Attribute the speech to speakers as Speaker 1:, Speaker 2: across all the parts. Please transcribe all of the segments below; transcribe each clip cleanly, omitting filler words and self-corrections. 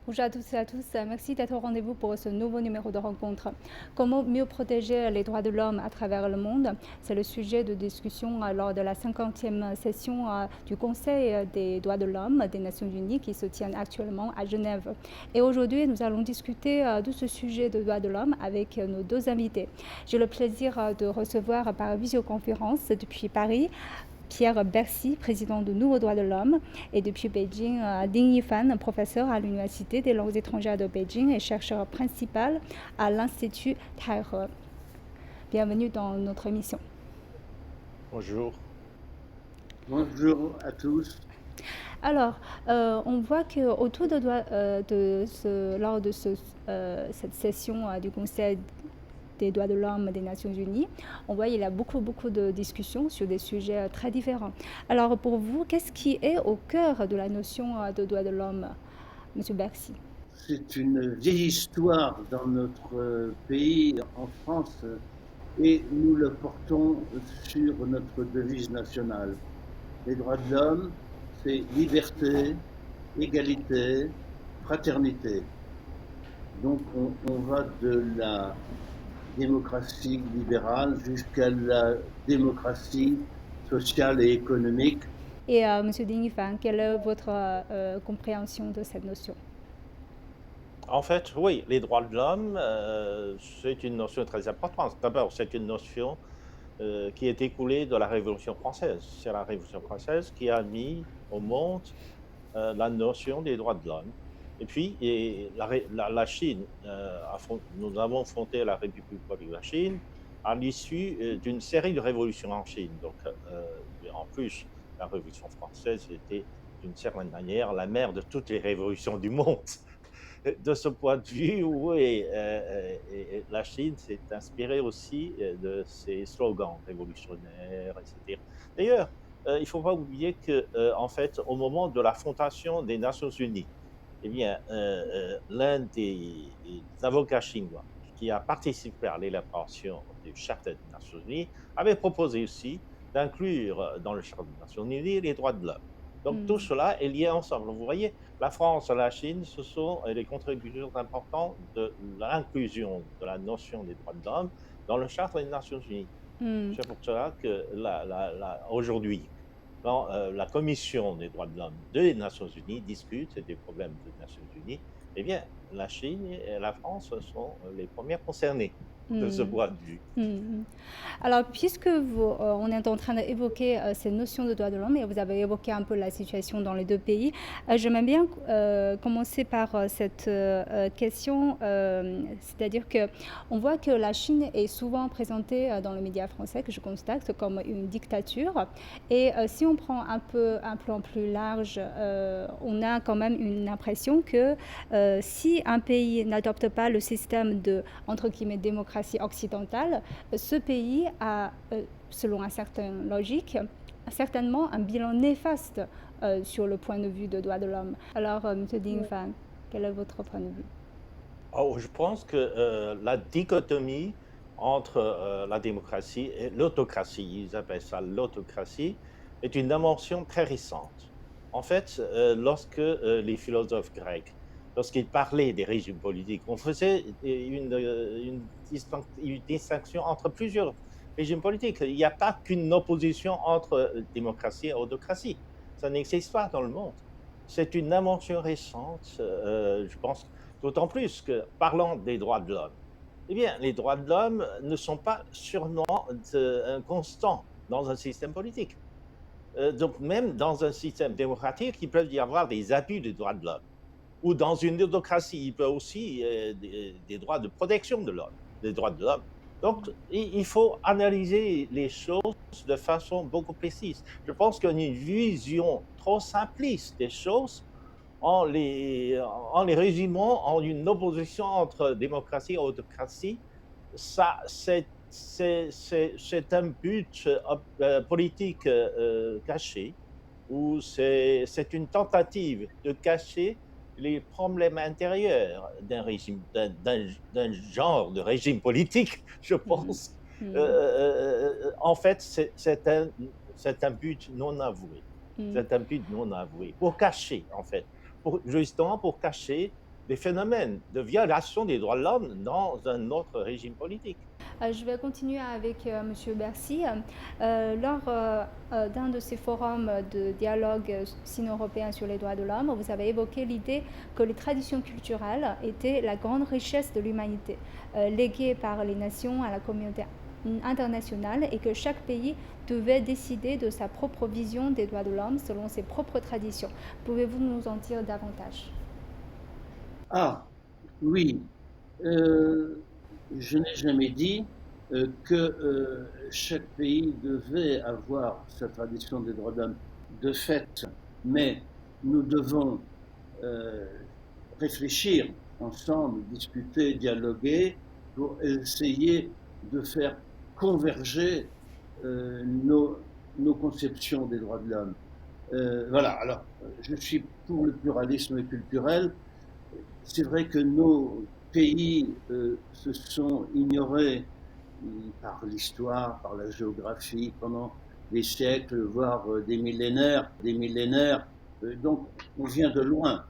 Speaker 1: Bonjour à toutes et à tous, merci d'être au rendez-vous pour ce nouveau numéro de rencontre. Comment mieux protéger les droits de l'homme à travers le monde? C'est le sujet de discussion lors de la 50e session du Conseil des droits de l'homme des Nations Unies qui se tient actuellement à Genève. Et aujourd'hui, nous allons discuter de ce sujet de droits de l'homme avec nos deux invités. J'ai le plaisir de recevoir par visioconférence depuis Paris Pierre Bercy, président de Nouveaux Droits de l'Homme, et depuis Beijing, Ding Yifan, professeur à l'Université des langues étrangères de Beijing et chercheur principal à l'Institut Taihe. Bienvenue dans notre émission.
Speaker 2: Bonjour.
Speaker 3: Bonjour à tous.
Speaker 1: Alors, on voit qu'autour lors de cette session du Conseil des droits de l'homme des Nations Unies, on voit qu'il y a beaucoup de discussions sur des sujets très différents. Alors pour vous, qu'est-ce qui est au cœur de la notion de droits de l'homme, Monsieur Bercy?
Speaker 3: C'est une vieille histoire dans notre pays, en France, et nous le portons sur notre devise nationale. Les droits de l'homme, c'est liberté, égalité, fraternité. Donc on va de la démocratie libérale jusqu'à la démocratie sociale et économique.
Speaker 1: Et Monsieur Ding Yifan, quelle est votre compréhension de cette notion?
Speaker 2: En fait, oui, les droits de l'homme, c'est une notion très importante. D'abord, c'est une notion qui est écoulée de la Révolution française. C'est la Révolution française qui a mis au monde la notion des droits de l'homme. Et puis, la Chine, nous avons fondé la République de la Chine à l'issue d'une série de révolutions en Chine. Donc, en plus, la Révolution française était d'une certaine manière la mère de toutes les révolutions du monde. De ce point de vue, oui, la Chine s'est inspirée aussi de ces slogans révolutionnaires, etc. D'ailleurs, il ne faut pas oublier que, en fait, au moment de la fondation des Nations Unies, eh bien, l'un des avocats chinois qui a participé à l'élaboration du Charte des Nations Unies avait proposé aussi d'inclure dans le Charte des Nations Unies les droits de l'homme. Donc tout
Speaker 1: Hmm.
Speaker 2: cela est lié ensemble. Vous voyez, la France et la Chine, ce sont les contributeurs importants de l'inclusion de la notion des droits de l'homme dans le Charte des Nations Unies.
Speaker 1: Hmm.
Speaker 2: C'est pour cela que aujourd'hui, quand la Commission des droits de l'homme des Nations Unies discute des problèmes des Nations Unies, eh bien, la Chine et la France sont les premières concernées de ce
Speaker 1: Hmm.
Speaker 2: point de vue.
Speaker 1: Hmm. Alors, puisque on est en train d'évoquer ces notions de droits de l'homme et vous avez évoqué un peu la situation dans les deux pays, j'aimerais bien commencer par cette question, c'est-à-dire que on voit que la Chine est souvent présentée dans les médias français, que je constate, comme une dictature. Et si on prend un plan plus large, on a quand même une impression que si un pays n'adopte pas le système de, entre guillemets, démocratie occidentale, ce pays a, selon une certaine logique, certainement un bilan néfaste sur le point de vue des droits de l'homme. Alors, M. Ding Fan, quel est votre point de vue?
Speaker 2: Oh, je pense que la dichotomie entre la démocratie et l'autocratie, ils appellent ça l'autocratie, est une dimension très récente. En fait, lorsque les philosophes grecs, lorsqu'ils parlaient des régimes politiques, on faisait une distinction entre plusieurs régimes politiques. Il n'y a pas qu'une opposition entre démocratie et autocratie. Ça n'existe pas dans le monde. C'est une dimension récente, je pense. D'autant plus que, parlant des droits de l'homme, eh bien, les droits de l'homme ne sont pas sûrement constants dans un système politique. Donc, même dans un système démocratique, il peut y avoir des abus des droits de l'homme. Ou dans une autocratie, il peut aussi des droits de protection de l'homme, des droits de l'homme. Donc, il faut analyser les choses de façon beaucoup précise. Je pense qu'une vision trop simpliste des choses en les résumant en une opposition entre démocratie et autocratie, ça, c'est un but politique caché, ou c'est une tentative de cacher les problèmes intérieurs d'un régime, d'un genre de régime politique, je
Speaker 1: Mhm.
Speaker 2: pense.
Speaker 1: Mhm.
Speaker 2: En fait, c'est un but non avoué.
Speaker 1: Mhm.
Speaker 2: C'est un but non avoué, pour cacher, en fait, justement pour cacher des phénomènes de violation des droits de l'homme dans un autre régime politique.
Speaker 1: Je vais continuer avec Monsieur Bercy. Lors d'un de ces forums de dialogue sino-européen sur les droits de l'homme, vous avez évoqué l'idée que les traditions culturelles étaient la grande richesse de l'humanité, léguée par les nations à la communauté internationale, et que chaque pays devait décider de sa propre vision des droits de l'homme selon ses propres traditions. Pouvez-vous nous en dire davantage?
Speaker 3: Ah, oui, euh, je n'ai jamais dit que chaque pays devait avoir sa tradition des droits de l'homme de fait, mais nous devons euh, réfléchir ensemble, discuter, dialoguer pour essayer de faire converger nos conceptions des droits de l'homme. Voilà, alors je suis pour le pluralisme culturel. C'est vrai que nos pays se sont ignorés par l'histoire, par la géographie pendant des siècles, voire des millénaires, des millénaires. Donc on vient de loin.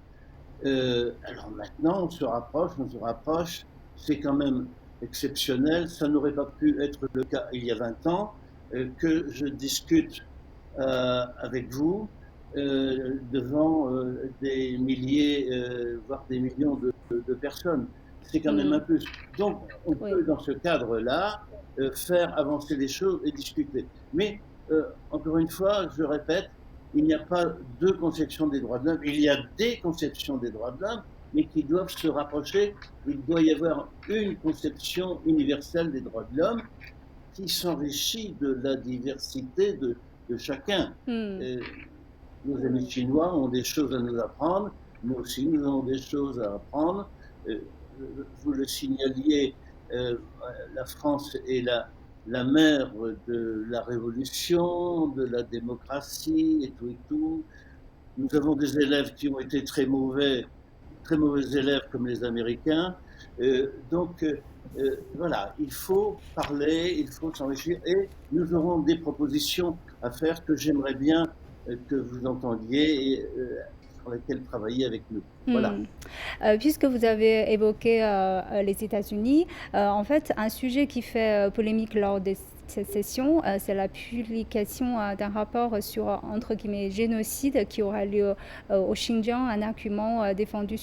Speaker 3: Alors maintenant, on se rapproche. C'est quand même exceptionnel. Ça n'aurait pas pu être le cas il y a 20 ans que je discute avec vous devant des milliers, voire des millions de personnes. C'est quand même un plus. Donc, on
Speaker 1: Oui.
Speaker 3: peut, dans ce cadre-là, faire avancer les choses et discuter. Mais, encore une fois, je répète, il n'y a pas deux conceptions des droits de l'homme. Il y a des conceptions des droits de l'homme, mais qui doivent se rapprocher. Il doit y avoir une conception universelle des droits de l'homme qui s'enrichit de la diversité de chacun. Nos amis chinois ont des choses à nous apprendre, nous aussi nous avons des choses à apprendre. Vous le signaliez, la France est la mère de la révolution, de la démocratie et tout et tout. Nous avons des élèves qui ont été très mauvais élèves comme les Américains. Donc voilà, il faut parler, il faut s'enrichir et nous aurons des propositions à faire que j'aimerais bien que vous entendiez et sur lesquelles travailler avec nous. Voilà.
Speaker 1: Puisque vous avez évoqué les États-Unis, en fait, un sujet qui fait polémique lors de cette session, c'est la publication d'un rapport sur, entre guillemets, génocide qui aura lieu au Xinjiang, un argument défendu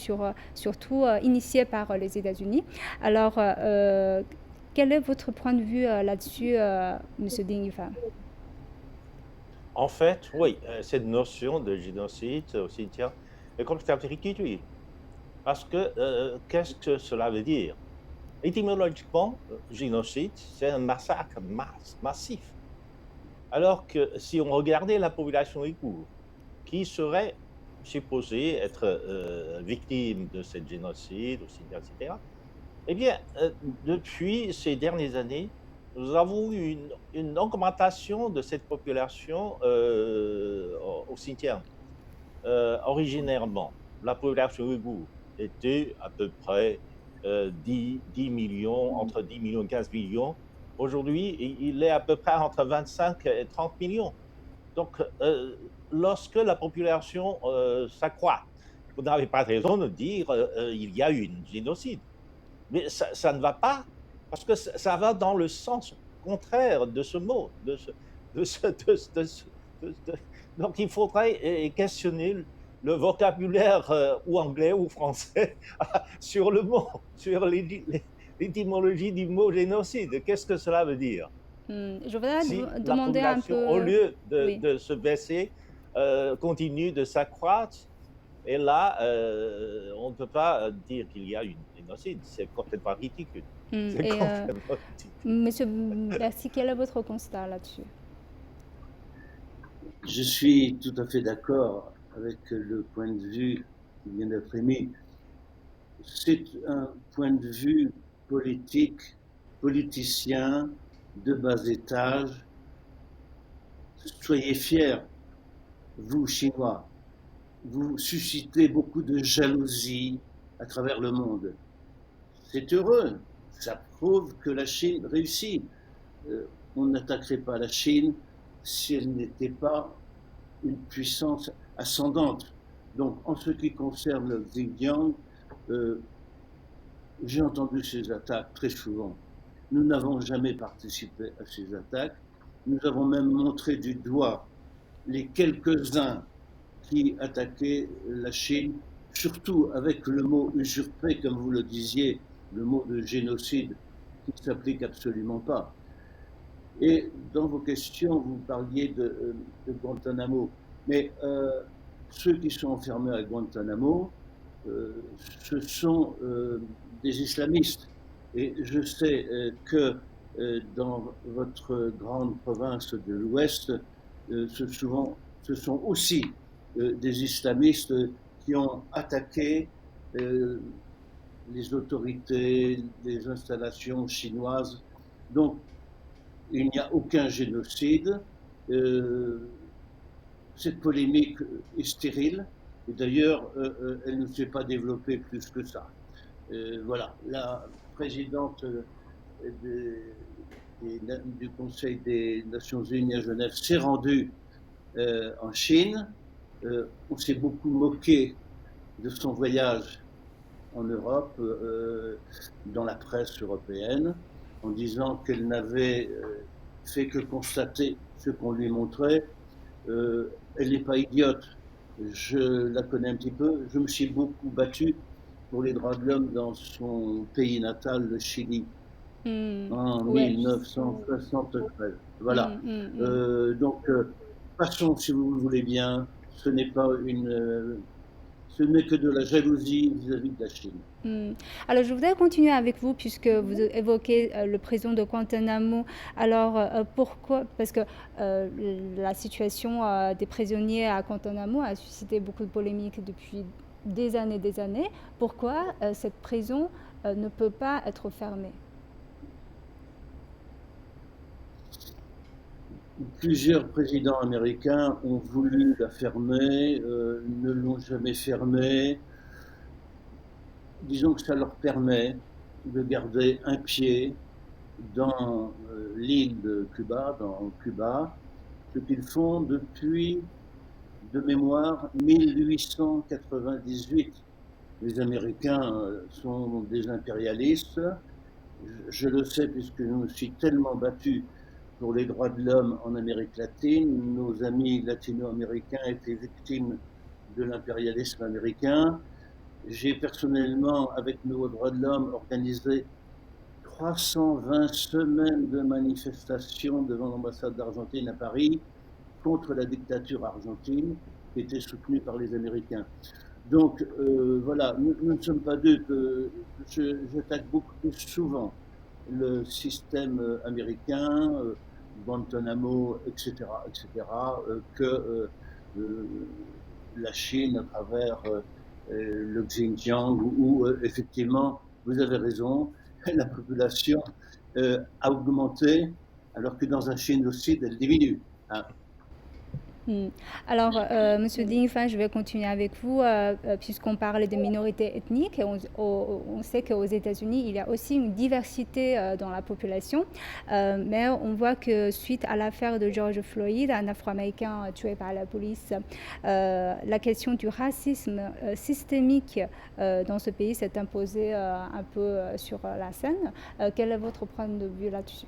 Speaker 1: surtout initié par les États-Unis. Alors, quel est votre point de vue là-dessus, Monsieur Ding Yufan?
Speaker 2: En fait, oui, cette notion de génocide au Xinjiang est complètement ridicule. Parce que qu'est-ce que cela veut dire? Étymologiquement, génocide, c'est un massacre massif. Alors que si on regardait la population ouïghour, qui serait supposée être victime de ce génocide, etc., eh bien, depuis ces dernières années, nous avons eu une augmentation de cette population au Xinjiang. Originairement, la population ouïghour était à peu près 10 millions, entre 10 millions et 15 millions. Aujourd'hui, il est à peu près entre 25 et 30 millions. Donc, lorsque la population s'accroît, vous n'avez pas raison de dire il y a eu un génocide. Mais ça ne va pas, parce que ça va dans le sens contraire de ce mot. Donc, il faudrait questionner le vocabulaire ou anglais ou français sur le mot, sur l'étymologie du mot génocide. Qu'est-ce que cela veut dire?
Speaker 1: Je voudrais
Speaker 2: Si
Speaker 1: vous
Speaker 2: la
Speaker 1: demander un
Speaker 2: population,
Speaker 1: peu...
Speaker 2: au lieu
Speaker 1: Oui.
Speaker 2: de se baisser, continue de s'accroître, et là, on ne peut pas dire qu'il y a une génocide. C'est complètement ridicule. C'est
Speaker 1: Et
Speaker 2: complètement ridicule.
Speaker 1: Monsieur Bercy, quel est votre constat là-dessus?
Speaker 3: Je suis tout à fait d'accord avec le point de vue qui vient d'être émis. C'est un point de vue politique, politicien, de bas étage. Soyez fiers, vous, Chinois, vous suscitez beaucoup de jalousie à travers le monde. C'est heureux, ça prouve que la Chine réussit. On n'attaquerait pas la Chine si elle n'était pas une puissance ascendante. Donc, en ce qui concerne le Xinjiang, J'ai entendu ces attaques très souvent. Nous n'avons jamais participé à ces attaques. Nous avons même montré du doigt les quelques-uns qui attaquaient la Chine, surtout avec le mot usurpé, comme vous le disiez, le mot de génocide, qui ne s'applique absolument pas. Et dans vos questions, vous parliez de Guantanamo. Mais ceux qui sont enfermés à Guantanamo, ce sont des islamistes. Et je sais que dans votre grande province de l'Ouest, ce sont aussi des islamistes qui ont attaqué euh, les autorités, les installations chinoises. Donc, il n'y a aucun génocide. Euh, cette polémique est stérile. Et d'ailleurs, elle ne s'est pas développée plus que ça. Voilà, la présidente du Conseil des Nations Unies à Genève s'est rendue en Chine. On s'est beaucoup moqué de son voyage en Europe, dans la presse européenne, en disant qu'elle n'avait fait que constater ce qu'on lui montrait. Elle n'est pas idiote. Je la connais un petit peu. Je me suis beaucoup battu pour les droits de l'homme dans son pays natal, le Chili, en
Speaker 1: Ouais.
Speaker 3: 1973. Voilà.
Speaker 1: Mm, mm, mm.
Speaker 3: Donc, passons, si vous le voulez bien. Ce n'est pas ce n'est que de la jalousie vis-à-vis de la Chine.
Speaker 1: Alors, je voudrais continuer avec vous puisque vous évoquez le président de Guantanamo. Alors, pourquoi? Parce que euh, la situation des prisonniers à Guantanamo a suscité beaucoup de polémiques depuis des années. Pourquoi cette prison ne peut pas être fermée?
Speaker 3: Plusieurs présidents américains ont voulu la fermer, ne l'ont jamais fermée. Disons que ça leur permet de garder un pied dans l'île de Cuba, dans Cuba, ce qu'ils font depuis, de mémoire, 1898. Les Américains sont des impérialistes. Je le sais puisque je me suis tellement battu pour les droits de l'homme en Amérique latine. Nos amis latino-américains étaient victimes de l'impérialisme américain. J'ai personnellement, avec nos droits de l'homme, organisé 320 semaines de manifestations devant l'ambassade d'Argentine à Paris contre la dictature argentine qui était soutenue par les Américains. Donc voilà, nous ne sommes pas dupes. J'attaque beaucoup plus souvent le système américain, Guantanamo, etc., etc., que la Chine à travers le Xinjiang, où effectivement, vous avez raison, la population a augmenté, alors que dans un génocide, elle diminue. Hein.
Speaker 1: Hmm. Alors, Monsieur Ding Fan, je vais continuer avec vous, puisqu'on parle de minorités ethniques. Et on sait qu'aux États-Unis, il y a aussi une diversité dans la population. Mais on voit que suite à l'affaire de George Floyd, un Afro-Américain tué par la police, la question du racisme systémique dans ce pays s'est imposée un peu sur la scène. Quel est votre point de vue là-dessus?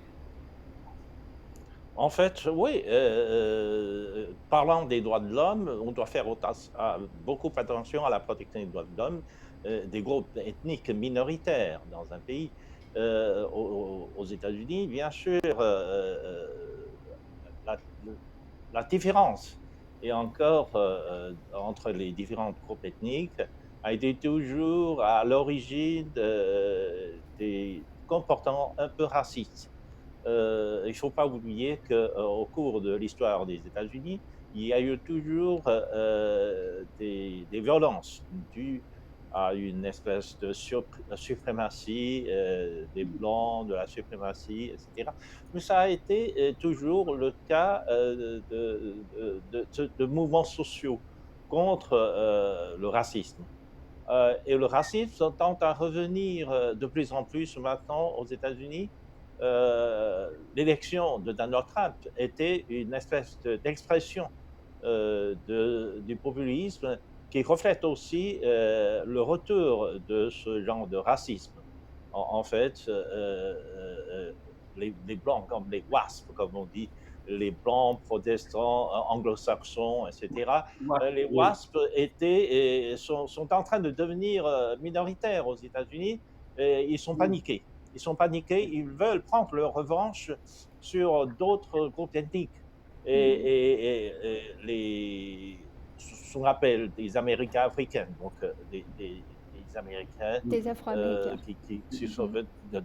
Speaker 2: En fait, oui, parlant des droits de l'homme, on doit faire beaucoup attention à la protection des droits de l'homme des groupes ethniques minoritaires dans un pays. Aux États-Unis, bien sûr, la, la différence et encore entre les différents groupes ethniques a été toujours à l'origine des comportements un peu racistes. Il ne faut pas oublier qu'au cours de l'histoire des États-Unis, il y a eu toujours des violences dues à une espèce de suprématie des Blancs, de la suprématie, etc. Mais ça a été toujours le cas de mouvements sociaux contre le racisme. Et le racisme tend à revenir de plus en plus maintenant aux États-Unis. L'élection de Donald Trump était une espèce d'expression du populisme qui reflète aussi le retour de ce genre de racisme. En fait, les Blancs, comme les WASP, comme on dit, les Blancs protestants, anglo-saxons, etc., les
Speaker 3: Oui.
Speaker 2: WASP étaient, sont en train de devenir minoritaires aux États-Unis et ils sont paniqués. Ils sont paniqués, ils veulent prendre leur revanche sur d'autres groupes ethniques. Ce qu'on appelle des Américains africains, donc des Américains
Speaker 1: Des Afro-Américains.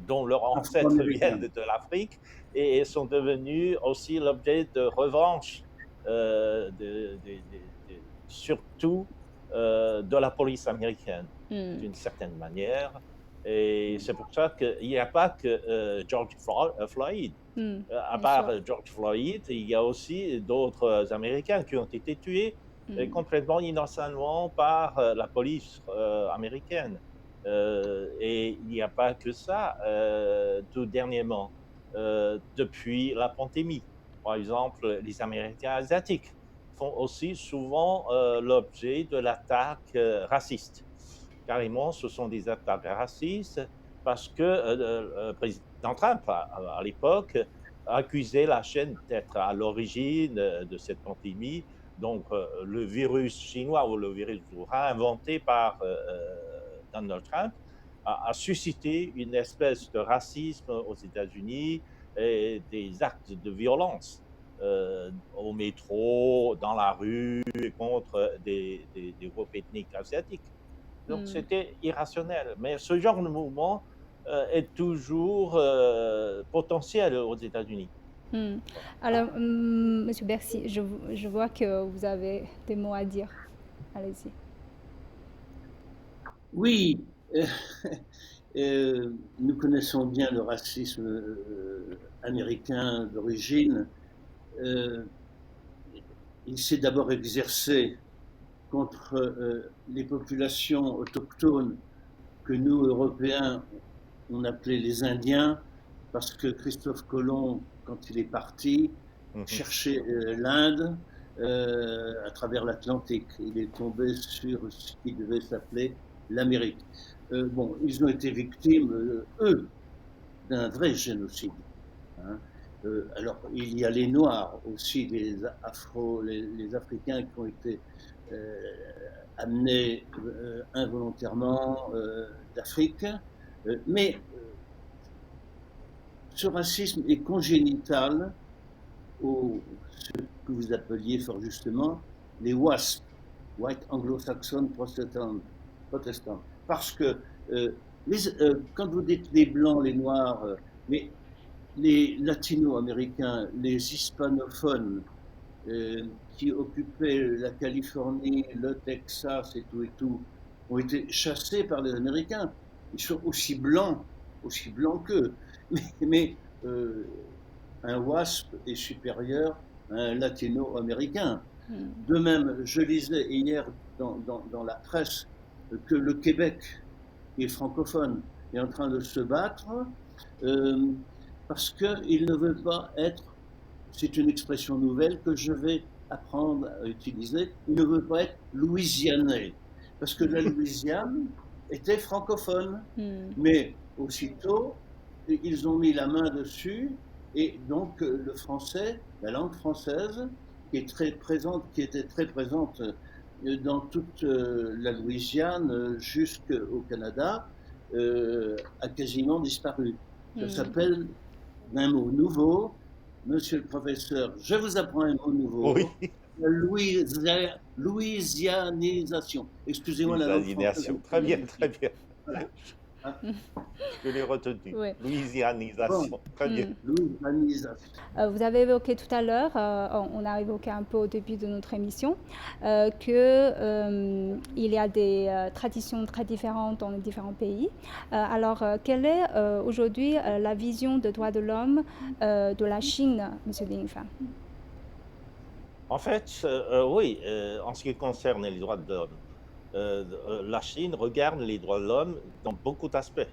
Speaker 2: dont leurs ancêtres viennent de l'Afrique et sont devenus aussi l'objet de revanche, surtout de la police américaine, d'une certaine manière. Et c'est pour ça qu'il n'y a pas que George Floyd. À part George Floyd, il y a aussi d'autres Américains qui ont été tués complètement innocemment par la police américaine. Et il n'y a pas que ça, tout dernièrement, depuis la pandémie. Par exemple, les Américains asiatiques font aussi souvent l'objet de l'attaque raciste. Carrément, ce sont des attaques racistes parce que le président Trump, à l'époque, accusait la Chine d'être à l'origine de cette pandémie. Donc, le virus chinois ou le virus inventé par Donald Trump a suscité une espèce de racisme aux États-Unis et des actes de violence au métro, dans la rue, contre des groupes ethniques asiatiques. Donc, c'était irrationnel. Mais ce genre de mouvement est toujours potentiel aux États-Unis.
Speaker 1: Alors, Monsieur Bercy, je vois que vous avez des mots à dire. Allez-y.
Speaker 3: Oui, nous connaissons bien le racisme américain d'origine. Il s'est d'abord exercé contre les populations autochtones que nous, Européens, on appelait les Indiens, parce que Christophe Colomb, quand il est parti, cherchait l'Inde à travers l'Atlantique. Il est tombé sur ce qui devait s'appeler l'Amérique. Bon, ils ont été victimes, eux, d'un vrai génocide. Hein. Alors, il y a les Noirs aussi, les Africains qui ont été amenés involontairement d'Afrique. Mais ce racisme est congénital aux ce que vous appeliez fort justement les WASP, White Anglo-Saxon Protestants. Parce que quand vous dites les Blancs, les Noirs, mais les Latino-Américains, les hispanophones qui occupaient la Californie, le Texas et tout, ont été chassés par les Américains. Ils sont aussi blancs qu'eux. Mais un WASP est supérieur à un latino-américain. De même, je lisais hier dans la presse que le Québec, qui est francophone, est en train de se battre parce qu'il ne veut pas être, c'est une expression nouvelle que je vais apprendre à utiliser, il ne veut pas être louisianais, parce que la Louisiane était francophone, mais aussitôt, ils ont mis la main dessus, et donc le français, la langue française, qui était très présente dans toute la Louisiane jusqu'au Canada, a quasiment disparu. Ça s'appelle un mot nouveau. Monsieur le professeur, je vous apprends un mot nouveau.
Speaker 2: Oui.
Speaker 3: Louisianisation. Excusez-moi la langue française.
Speaker 2: Très bien, très bien.
Speaker 3: Voilà.
Speaker 2: Je l'ai retenu.
Speaker 1: Oui.
Speaker 2: Louisianisation.
Speaker 3: Bon.
Speaker 2: Très bien.
Speaker 3: Louisianisation.
Speaker 1: Vous avez évoqué tout à l'heure, on a évoqué un peu au début de notre émission, qu'il y a des traditions très différentes dans les différents pays. Alors, quelle est aujourd'hui la vision des droits de l'homme de la Chine, M. Ding Fan?
Speaker 2: En fait, oui, en ce qui concerne les droits de l'homme, la Chine regarde les droits de l'homme dans beaucoup d'aspects,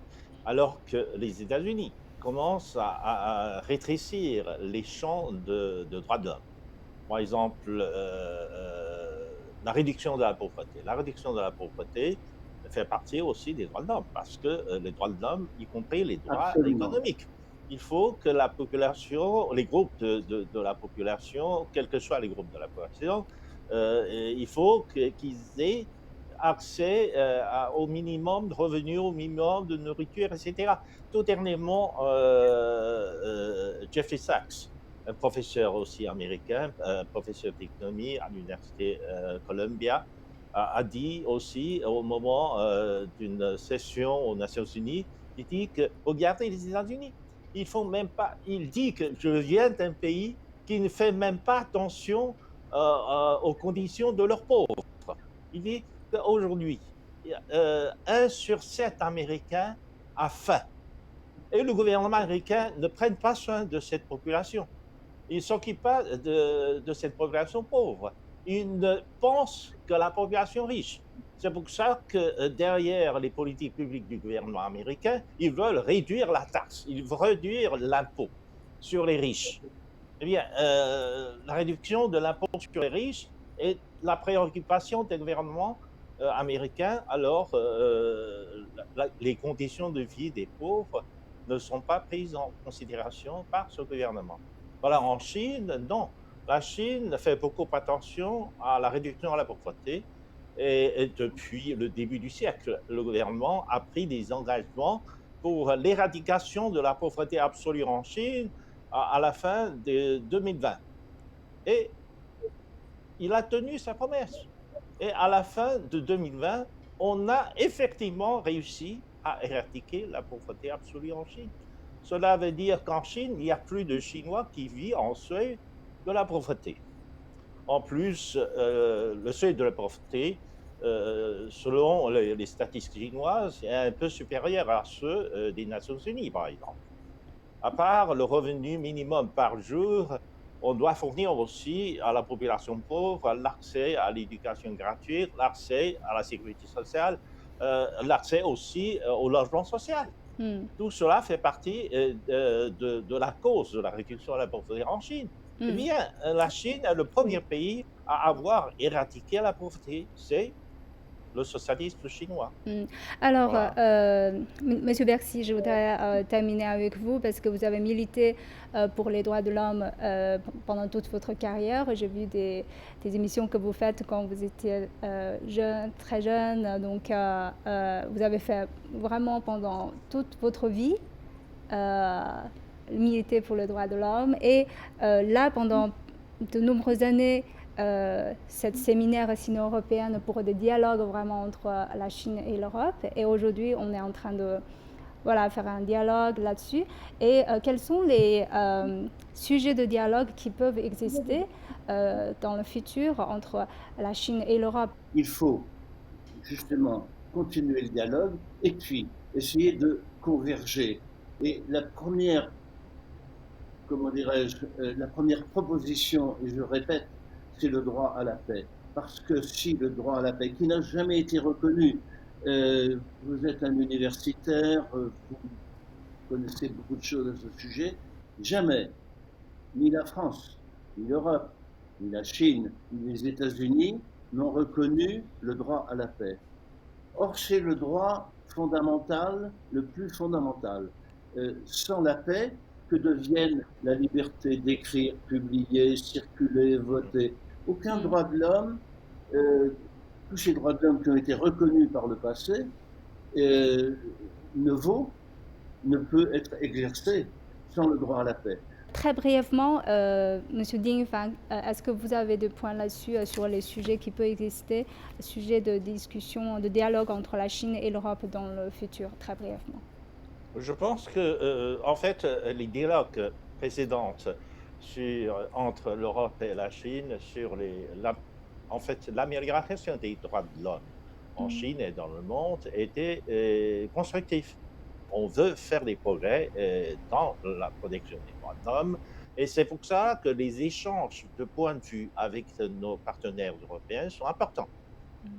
Speaker 2: alors que les États-Unis commencent à rétrécir les champs de droits de l'homme. Par exemple, la réduction de la pauvreté. La réduction de la pauvreté fait partie aussi des droits de l'homme, parce que les droits de l'homme, y compris les droits
Speaker 3: Absolument.
Speaker 2: économiques. Il faut que la population, les groupes de la population, quels que soient les groupes de la population, il faut qu'ils aient accès au minimum de revenus, au minimum de nourriture, etc. Tout dernièrement, Jeffrey Sachs, un professeur aussi américain, professeur d'économie à l'université Columbia, a dit aussi au moment d'une session aux Nations Unies, il dit que regardez les États-Unis, il dit que je viens d'un pays qui ne fait même pas attention aux conditions de leurs pauvres. Il dit qu'aujourd'hui, 1 sur 7 Américains a faim. Et le gouvernement américain ne prend pas soin de cette population. Il ne s'occupe pas de cette population pauvre. Il ne pense que la population riche. C'est pour ça que derrière les politiques publiques du gouvernement américain, ils veulent réduire la taxe, ils veulent réduire l'impôt sur les riches. Eh bien, la réduction de l'impôt sur les riches est la préoccupation des gouvernements américains, alors les conditions de vie des pauvres ne sont pas prises en considération par ce gouvernement. Voilà, en Chine, non. La Chine fait beaucoup attention à la réduction de la pauvreté et depuis le début du siècle, le gouvernement a pris des engagements pour l'éradication de la pauvreté absolue en Chine à la fin de 2020. Et il a tenu sa promesse. Et à la fin de 2020, on a effectivement réussi à éradiquer la pauvreté absolue en Chine. Cela veut dire qu'en Chine, il n'y a plus de Chinois qui vivent en seuil de la pauvreté. En plus, le seuil de la pauvreté, selon les statistiques chinoises, est un peu supérieur à ceux des Nations Unies, par exemple. À part le revenu minimum par jour, on doit fournir aussi à la population pauvre l'accès à l'éducation gratuite, l'accès à la sécurité sociale, l'accès aussi au logement social. Tout cela fait partie de la cause de la réduction de la pauvreté en Chine. Eh bien, la Chine est le premier pays à avoir éradiqué la pauvreté. C'est le socialisme chinois.
Speaker 1: Alors,
Speaker 2: Voilà.
Speaker 1: Monsieur Bercy, je voudrais terminer avec vous parce que vous avez milité pour les droits de l'homme pendant toute votre carrière. J'ai vu des émissions que vous faites quand vous étiez jeune, très jeune. Donc, vous avez fait vraiment pendant toute votre vie militer pour les droits de l'homme. Et là, pendant de nombreuses années, cette séminaire sino-européenne pour des dialogues vraiment entre la Chine et l'Europe. Et aujourd'hui, on est en train de faire un dialogue là-dessus. Et quels sont les sujets de dialogue qui peuvent exister dans le futur entre la Chine et l'Europe?
Speaker 3: Il faut justement continuer le dialogue et puis essayer de converger. Et la première, comment dirais-je, la première proposition, et je répète, c'est le droit à la paix. Parce que si le droit à la paix, qui n'a jamais été reconnu, vous êtes un universitaire, vous connaissez beaucoup de choses à ce sujet, jamais, ni la France, ni l'Europe, ni la Chine, ni les États-Unis n'ont reconnu le droit à la paix. Or, c'est le droit fondamental, le plus fondamental. Sans la paix, que devienne la liberté d'écrire, publier, circuler, voter? Aucun droit de l'homme, tous ces droits de l'homme qui ont été reconnus par le passé, ne peut être exercé sans le droit à la paix.
Speaker 1: Très brièvement, Monsieur Ding Fang, est-ce que vous avez des points là-dessus sur les sujets qui peuvent exister, sujets de discussion, de dialogue entre la Chine et l'Europe dans le futur, très brièvement?
Speaker 2: Je pense que, en fait, les dialogues précédents entre l'Europe et la Chine sur en fait, l'amélioration des droits de l'homme en Chine et dans le monde étaient constructifs. On veut faire des progrès dans la protection des droits de l'homme. Et c'est pour ça que les échanges de points de vue avec nos partenaires européens sont importants.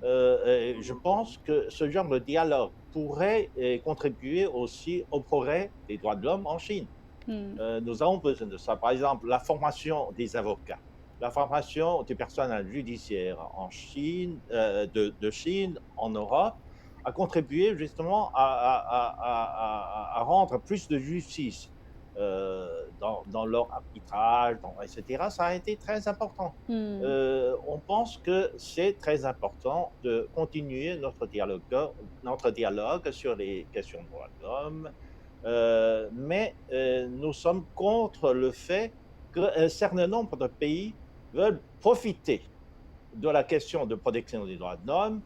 Speaker 2: Je pense que ce genre de dialogue pourrait contribuer aussi au progrès des droits de l'homme en Chine. Nous avons besoin de ça. Par exemple, la formation des avocats. la formation du personnel judiciaire en Chine, de Chine en Europe, a contribué justement à rendre plus de justice dans leur arbitrage, etc. Ça a été très important. On pense que c'est très important de continuer notre dialogue sur les questions de droits de l'homme, mais nous sommes contre le fait qu'un certain nombre de pays veulent profiter de la question de protection des droits de l'homme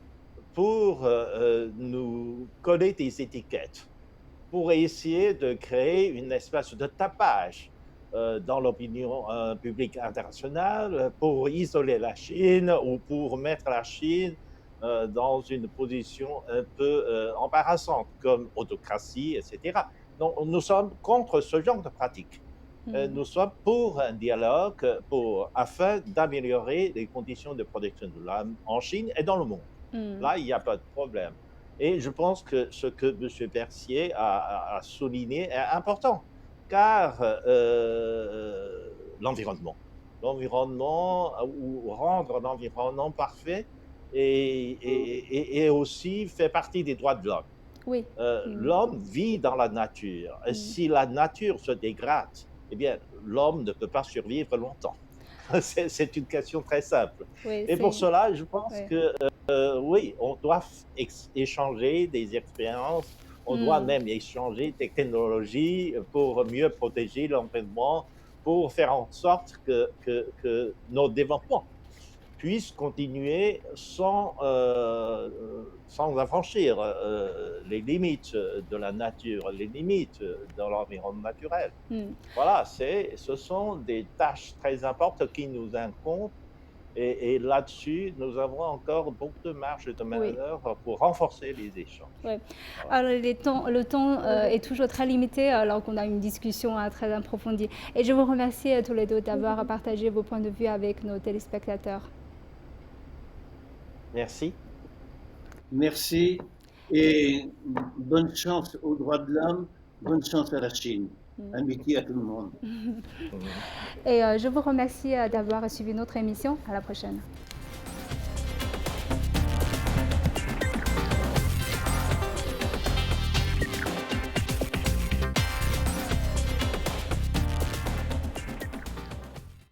Speaker 2: pour nous coller des étiquettes, pour essayer de créer une espèce de tapage dans l'opinion publique internationale, pour isoler la Chine ou pour mettre la Chine dans une position un peu embarrassante, comme autocratie, etc. Donc, nous sommes contre ce genre de pratique. Nous sommes pour un dialogue afin d'améliorer les conditions de protection de l'homme en Chine et dans le monde. Là, il n'y a pas de problème. Et je pense que ce que M. Bercier a souligné est important, car l'environnement, ou rendre l'environnement parfait, et aussi fait partie des droits de l'homme.
Speaker 1: Oui.
Speaker 2: L'homme vit dans la nature. Et si la nature se dégrade, eh bien, l'homme ne peut pas survivre longtemps. C'est une question très simple.
Speaker 1: Oui,
Speaker 2: et pour cela, je pense
Speaker 1: ouais.
Speaker 2: que oui, on doit échanger des expériences, on doit même échanger des technologies pour mieux protéger l'environnement, pour faire en sorte que nos développements puissent continuer sans affranchir les limites de la nature, les limites de l'environnement naturel. Voilà, ce sont des tâches très importantes qui nous incombent. Et là-dessus, nous avons encore beaucoup de marge de manœuvre pour renforcer les échanges.
Speaker 1: Ouais. Alors, le temps est toujours très limité alors qu'on a une discussion très approfondie. Et je vous remercie tous les deux d'avoir partagé vos points de vue avec nos téléspectateurs.
Speaker 2: Merci.
Speaker 3: Merci et bonne chance aux droits de l'homme, bonne chance à la Chine. Amitié à tout le monde.
Speaker 1: Et je vous remercie d'avoir suivi notre émission. À la prochaine.